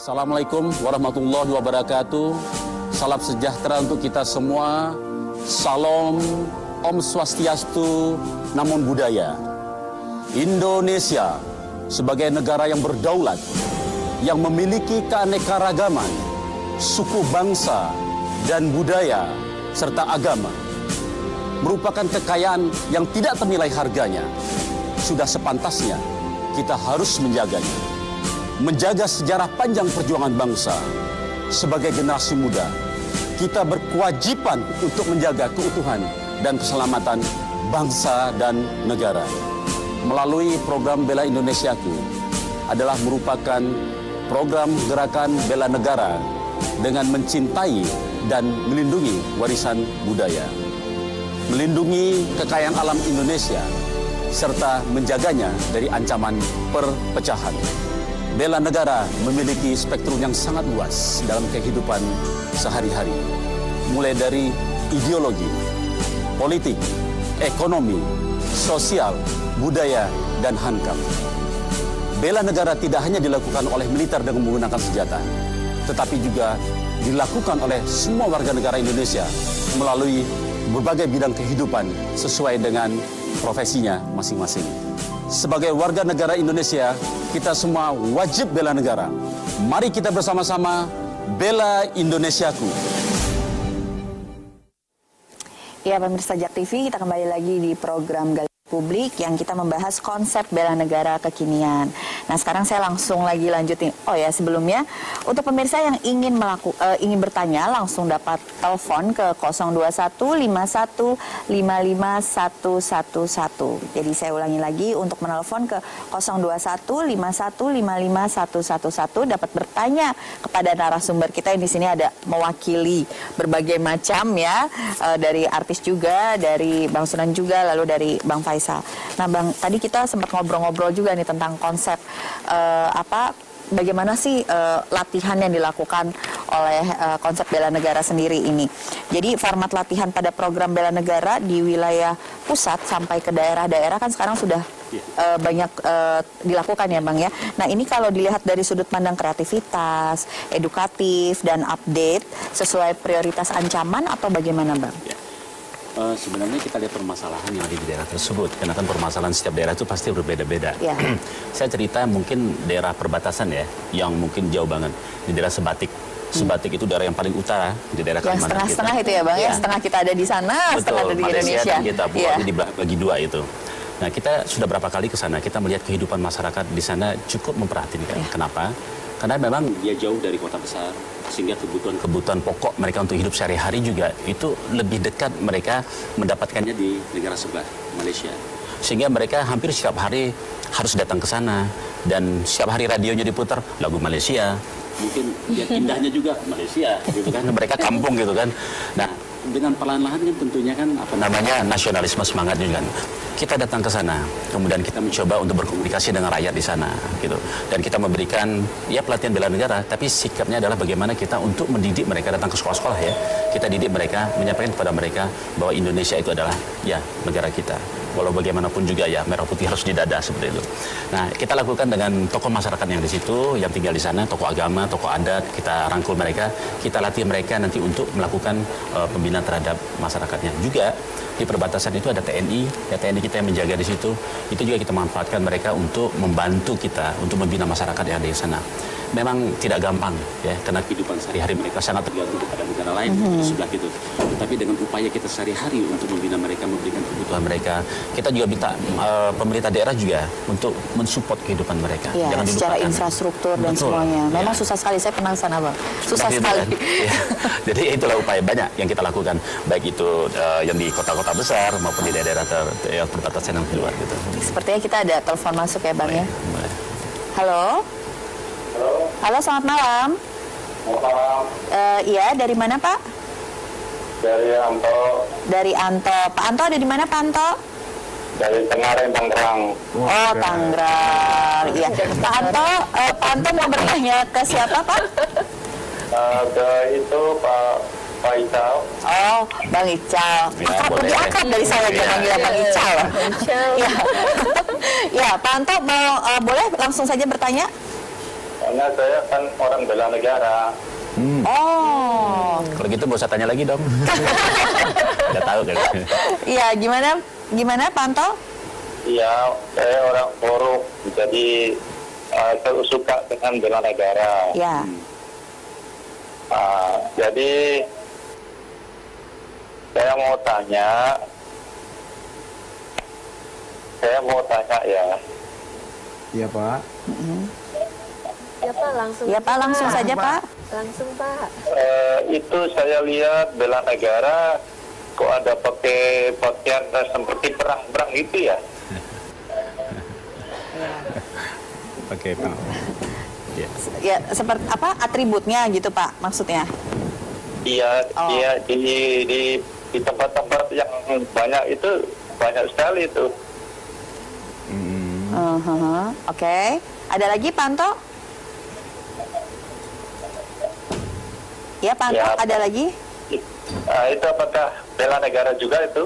Assalamualaikum warahmatullahi wabarakatuh. Salam sejahtera untuk kita semua. Salam, Om Swastiastu, Namo Buddhaya. Indonesia sebagai negara yang berdaulat, yang memiliki keanekaragaman, suku bangsa dan budaya serta agama, merupakan kekayaan yang tidak ternilai harganya. Sudah sepantasnya kita harus menjaganya. Menjaga sejarah panjang perjuangan bangsa. Sebagai generasi muda, kita berkewajiban untuk menjaga keutuhan dan keselamatan bangsa dan negara. Melalui program Bela Indonesiaku adalah merupakan program gerakan bela negara dengan mencintai dan melindungi warisan budaya. Melindungi kekayaan alam Indonesia serta menjaganya dari ancaman perpecahan. Bela negara memiliki spektrum yang sangat luas dalam kehidupan sehari-hari. Mulai dari ideologi, politik, ekonomi, sosial, budaya, dan hankam. Bela negara tidak hanya dilakukan oleh militer dengan menggunakan senjata, tetapi juga dilakukan oleh semua warga negara Indonesia melalui berbagai bidang kehidupan sesuai dengan profesinya masing-masing. Sebagai warga negara Indonesia, kita semua wajib bela negara. Mari kita bersama-sama bela Indonesiaku. Ya, pemirsa Jak TV, kita kembali lagi di program Gali Publik yang kita membahas konsep bela negara kekinian. Nah, sekarang saya langsung lagi lanjutin. Oh ya, sebelumnya untuk pemirsa yang ingin bertanya langsung dapat telepon ke 02151551111. Jadi saya ulangi lagi untuk menelpon ke 02151551111 dapat bertanya kepada narasumber kita yang di sini ada mewakili berbagai macam ya, dari artis juga, dari Bang Sunan juga, lalu dari Bang Faisal. Nah, Bang, tadi kita sempat ngobrol-ngobrol juga nih tentang konsep bagaimana sih latihan yang dilakukan oleh konsep bela negara sendiri ini. Jadi format latihan pada program bela negara di wilayah pusat sampai ke daerah-daerah kan sekarang sudah banyak dilakukan ya Bang ya. Nah, ini kalau dilihat dari sudut pandang kreativitas, edukatif, dan update sesuai prioritas ancaman atau bagaimana Bang? Sebenarnya kita lihat permasalahan yang ada di daerah tersebut, karena kan permasalahan setiap daerah itu pasti berbeda-beda. Ya. Saya cerita mungkin daerah perbatasan ya, yang mungkin jauh banget, di daerah Sebatik. Sebatik itu daerah yang paling utara di daerah Kalimantan. Yang setengah-setengah itu ya Bang ya, setengah kita ada di sana, betul, setengah ada di Indonesia. Dan kita buat dibagi dua itu. Nah, kita sudah berapa kali ke sana, kita melihat kehidupan masyarakat di sana cukup memperhatikan. Kenapa? Karena memang dia jauh dari kota besar, sehingga kebutuhan pokok mereka untuk hidup sehari-hari juga itu lebih dekat mereka mendapatkannya di negara sebelah, Malaysia. Sehingga mereka hampir setiap hari harus datang ke sana, dan setiap hari radionya diputar lagu Malaysia. Mungkin lihat indahnya juga Malaysia, gitu kan? Mereka kampung gitu kan. Nah, dengan perlahan-lahan kan tentunya kan nasionalisme semangatnya kan. Kita datang ke sana, kemudian kita mencoba untuk berkomunikasi dengan rakyat di sana, gitu. Dan kita memberikan ya pelatihan bela negara, tapi sikapnya adalah bagaimana kita untuk mendidik mereka datang ke sekolah-sekolah ya. Kita didik mereka, menyampaikan kepada mereka bahwa Indonesia itu adalah ya negara kita. Walau bagaimanapun juga ya merah putih harus di dada seperti itu. Nah, kita lakukan dengan tokoh masyarakat yang di situ, yang tinggal di sana, tokoh agama, tokoh adat, kita rangkul mereka, kita latih mereka nanti untuk melakukan pembinaan terhadap masyarakatnya. Juga di perbatasan itu ada TNI, ya TNI kita yang menjaga di situ. Itu juga kita manfaatkan mereka untuk membantu kita untuk membina masyarakat yang ada di sana. Memang tidak gampang ya, karena kehidupan sehari-hari mereka sangat tergantung kepada negara lain di sebelah gitu. Tapi dengan upaya kita sehari-hari untuk membina mereka, memberikan kebutuhan mereka, kita juga minta pemerintah daerah juga untuk mensupport kehidupan mereka. Ya, jangan dilupakan. Secara infrastruktur dan semuanya. Memang susah sekali, saya pernah sana Bang. Susah sekali. Ya. Jadi itulah upaya banyak yang kita lakukan, baik itu yang di kota-kota besar maupun di daerah perbatasan yang di luar gitu. Sepertinya kita ada telepon masuk ya Bang ya. Halo. Halo, selamat malam. Selamat malam. Iya, dari mana Pak? Dari Anto. Dari Anto. Pak Anto ada di mana Pak Anto? Dari Tenggareng, Tangerang. Oh, Tangerang. Iya. Pak Anto mau bertanya ke siapa Pak? Ke itu Pak Ical. Oh, Bang Ical. Lebih akrab dari saya aja panggil Bang Ical. Ya, Pak Anto mau boleh langsung saja bertanya? Soalnya saya kan orang bela negara. Oh. Kalau gitu nggak usah tanya lagi dong. Udah tahu kan? Iya, gimana Pak Anto? Iya, saya orang Korup, jadi saya suka dengan bela negara. Ya. Jadi saya mau tanya ya. Iya Pak. Ya Pak, langsung. Ya Pak, langsung saja Pak. Langsung Pak. Itu saya lihat bela negara kok ada pakai pakaian seperti perang-perang itu ya. Oke, Pak. Ya. Ya, seperti apa atributnya gitu Pak maksudnya? Iya, Oh. iya di tempat-tempat yang banyak itu banyak sekali itu. Oke. Ada lagi Pak Anto? Ya Pak Anto, Ya. ada lagi? Itu apakah bela negara juga itu?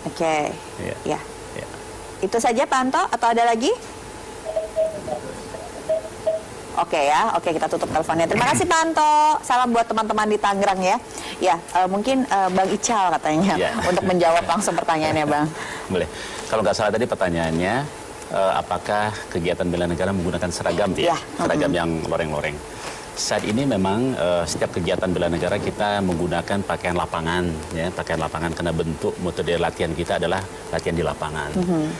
Oke. Iya. Ya. Ya. Itu saja Pak Anto atau ada lagi? Oke ya, oke kita tutup teleponnya. Terima kasih Pak Anto. Salam buat teman-teman di Tangerang ya. Ya, mungkin Bang Ical katanya Ya. untuk menjawab langsung pertanyaannya Bang. Boleh. Kalau nggak salah tadi pertanyaannya, apakah kegiatan bela negara menggunakan seragam ya? Ya. Seragam yang loreng-loreng. Saat ini memang setiap kegiatan bela negara kita menggunakan pakaian lapangan, ya, pakaian lapangan karena bentuk metode latihan kita adalah latihan di lapangan.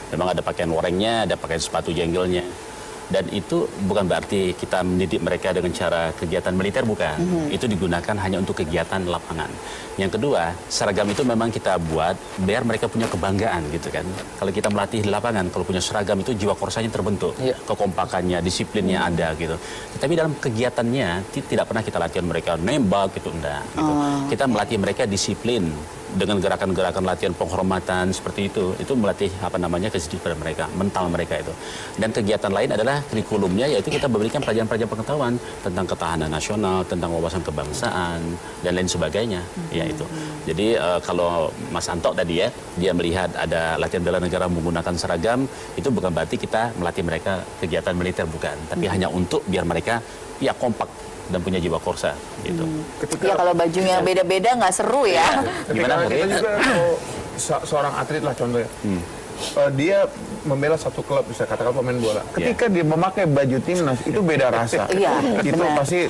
Memang ada pakaian lorengnya, ada pakaian sepatu jenggelnya. Dan itu bukan berarti kita mendidik mereka dengan cara kegiatan militer, bukan. Itu digunakan hanya untuk kegiatan lapangan. Yang kedua, seragam itu memang kita buat biar mereka punya kebanggaan gitu kan. Kalau kita melatih di lapangan, kalau punya seragam itu jiwa korsanya terbentuk. Kekompakannya, disiplinnya ada gitu. Tapi dalam kegiatannya tidak pernah kita latihan mereka nembak gitu, enggak. Gitu. Kita melatih mereka disiplin dengan gerakan-gerakan latihan penghormatan seperti itu melatih kesedikatan mereka, mental mereka itu. Dan kegiatan lain adalah kurikulumnya, yaitu kita memberikan pelajaran-pelajaran pengetahuan tentang ketahanan nasional, tentang wawasan kebangsaan dan lain sebagainya. Ya itu. Jadi kalau Mas Anto tadi ya, dia melihat ada latihan bela negara menggunakan seragam, itu bukan berarti kita melatih mereka kegiatan militer, bukan, tapi hanya untuk biar mereka ya kompak dan punya jiwa korsa gitu. Ya kalau bajunya beda-beda nggak seru ya. Gimana? Kita juga kalau seorang atlet lah contohnya. Dia membela satu klub, bisa katakan pemain bola. Ketika dia memakai baju timnas, itu beda rasa. Iya, Itu benar. pasti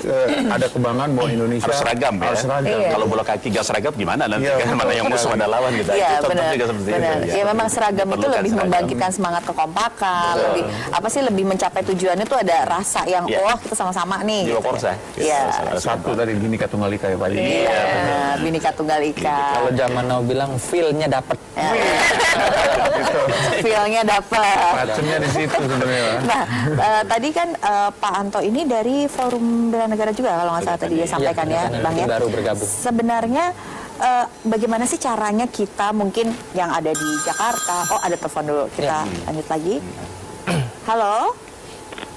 ada kebanggaan bahwa Indonesia Harus seragam ya. harus seragam. Iya. Kalau bola kaki gak seragam gimana nanti Iya, kan mana yang musuh ada lawan gitu. Iya Itu benar, juga seperti benar. itu. Ya memang seragam itu Diperlukan lebih seragam. membangkitkan semangat kekompakan, lebih lebih mencapai tujuan itu ada rasa yang Iya. oh kita sama-sama nih. Jiwa gitu korsa. ya. Iya. Satu tadi Bhinneka Tunggal Ika ya Pak. Iya, Bhinneka Tunggal Ika. Kalau zaman now bilang feel-nya dapet. Feel-nya dapat. Racunnya di situ sebenarnya. Nah, tadi kan Pak Anto ini dari Forum Bela Negara juga kalau nggak salah tadi dia sampaikan ya, Iya, Bang ya. baru bergabung. Sebenarnya bagaimana sih caranya kita mungkin yang ada di Jakarta? Oh, ada telepon dulu. Kita lanjut lagi. Halo.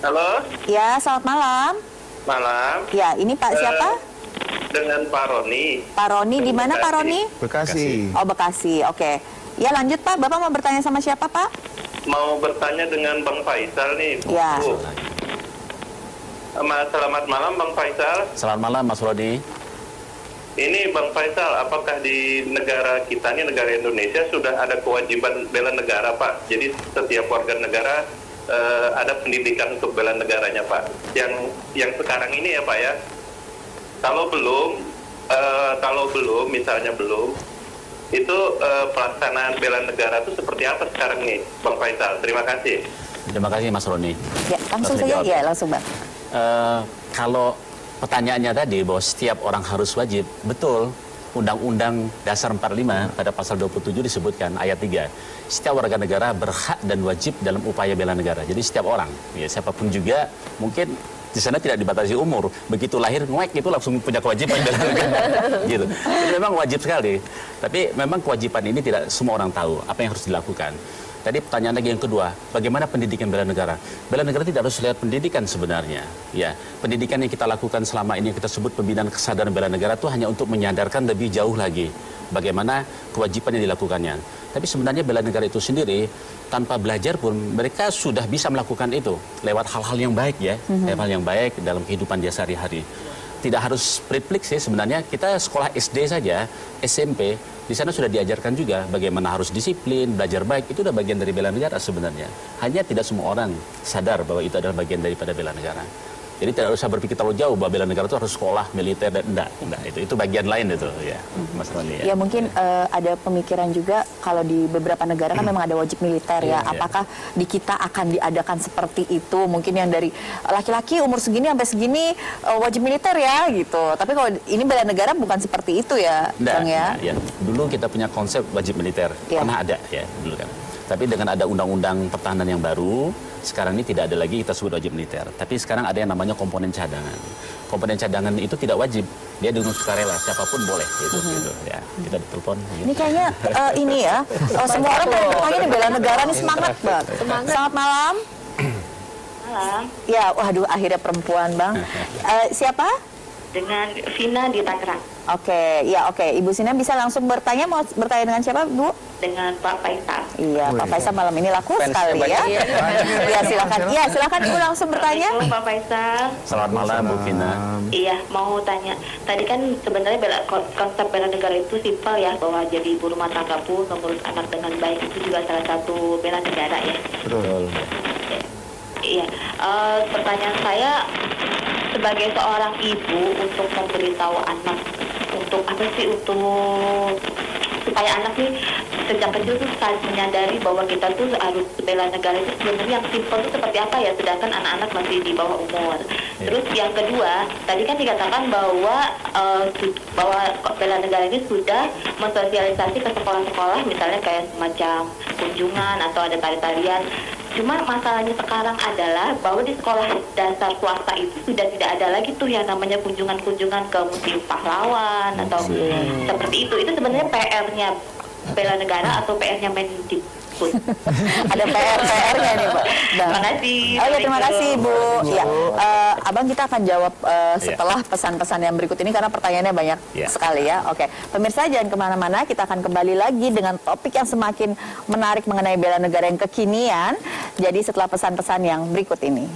Halo, Ya, selamat malam. malam. Ya, ini Pak siapa? Dengan Pak Roni. Pak Roni, di mana Pak Roni? Bekasi. Oh, Bekasi. Oke. Ya, lanjut Pak. Bapak mau bertanya sama siapa, Pak? Mau bertanya dengan Bang Faisal nih. Ya. Bu. Selamat malam Bang Faisal. Selamat malam Mas Rodi. Ini Bang Faisal, apakah di negara kita ini, negara Indonesia, sudah ada kewajiban bela negara Pak? Jadi setiap warga negara ada pendidikan untuk bela negaranya Pak. Yang sekarang ini ya Pak ya. Kalau belum, misalnya belum, itu pelaksanaan bela negara itu seperti apa sekarang nih, Bang Faisal? Terima kasih. Terima kasih Mas Roni. Ya, langsung Langsung saja. dijawab. Ya, langsung, Bang. Kalau pertanyaannya tadi bahwa setiap orang harus wajib, betul. Undang-Undang Dasar 45 pada pasal 27 disebutkan ayat 3. Setiap warga negara berhak dan wajib dalam upaya bela negara. Jadi setiap orang, ya siapapun juga, mungkin di sana tidak dibatasi umur. Begitu lahir, nguek itu langsung punya kewajiban bela negara. Gitu. Jadi memang wajib sekali. Tapi memang kewajiban ini tidak semua orang tahu apa yang harus dilakukan. Tadi pertanyaan lagi yang kedua, bagaimana pendidikan bela negara? Bela negara tidak harus lihat pendidikan sebenarnya. Ya, pendidikan yang kita lakukan selama ini yang kita sebut pembinaan kesadaran bela negara itu hanya untuk menyadarkan lebih jauh lagi bagaimana kewajiban yang dilakukannya. Tapi sebenarnya bela negara itu sendiri tanpa belajar pun mereka sudah bisa melakukan itu lewat hal-hal yang baik ya, hal yang baik dalam kehidupan dia sehari-hari. Tidak harus plit-plik sih sebenarnya, kita sekolah SD saja, SMP, di sana sudah diajarkan juga bagaimana harus disiplin, belajar baik, itu udah bagian dari bela negara sebenarnya. Hanya tidak semua orang sadar bahwa itu adalah bagian daripada bela negara. Jadi tidak usah berpikir terlalu jauh bahwa bela negara itu harus sekolah, militer, dan enggak, itu bagian lain itu ya, Mas Roni. Ya mungkin ada pemikiran juga kalau di beberapa negara kan memang ada wajib militer ya. Apakah di kita akan diadakan seperti itu? Mungkin yang dari laki-laki umur segini sampai segini wajib militer ya gitu. Tapi kalau ini bela negara bukan seperti itu ya, Bang ya. Ya. Dulu kita punya konsep wajib militer, pernah ada ya dulu kan. Tapi dengan ada undang-undang pertahanan yang baru, sekarang ini tidak ada lagi kita sebut wajib militer. Tapi sekarang ada yang namanya komponen cadangan. Komponen cadangan itu tidak wajib, dia dengan sukarela, siapapun boleh. Gitu, ya. Kita ditelepon. Ini kayaknya ini ya, semua orang pengen bertanya nih bela negara nih semangat banget. Selamat malam. Malam. Ya, waduh akhirnya perempuan Bang. Siapa? Dengan Vina di Tangerang. Oke, ya oke. Ibu Sina bisa langsung bertanya, mau bertanya dengan siapa, Bu? Dengan Pak Faisal. Iya, Pak Faisal malam ini laku sekali ya. Iya, silakan. Iya, silakan Ibu langsung bertanya. Pak Faisal. Selamat malam, Bu Vina. Iya, mau tanya. Tadi kan sebenarnya konsep bela negara itu simpel ya, bahwa jadi ibu rumah tangga pun mengurus anak dengan baik itu juga salah satu bela negara ya. Betul. Iya, pertanyaan saya sebagai seorang ibu untuk memberitahu anak untuk apa sih, untuk supaya anak nih sejak kecil tuh menyadari bahwa kita tuh harus bela negara itu sebenarnya yang simpel itu seperti apa ya, sedangkan anak-anak masih di bawah umur. Terus yang kedua, tadi kan dikatakan bahwa bela negara ini sudah mensosialisasi ke sekolah-sekolah, misalnya kayak semacam kunjungan atau ada tari-tarian. Cuma masalahnya sekarang adalah bahwa di sekolah dasar swasta itu sudah tidak ada lagi tuh yang namanya kunjungan-kunjungan ke museum pahlawan atau seperti itu. Itu sebenarnya PR-nya bela negara atau PR-nya Mendikbud. Ada PR-nya nih, Pak. Terima kasih. Oh ya, terima kasih, Bu. Ya, Abang kita akan jawab setelah pesan-pesan yang berikut ini karena pertanyaannya banyak sekali ya. Oke, pemirsa jangan kemana-mana. Kita akan kembali lagi dengan topik yang semakin menarik mengenai bela negara yang kekinian. Jadi setelah pesan-pesan yang berikut ini.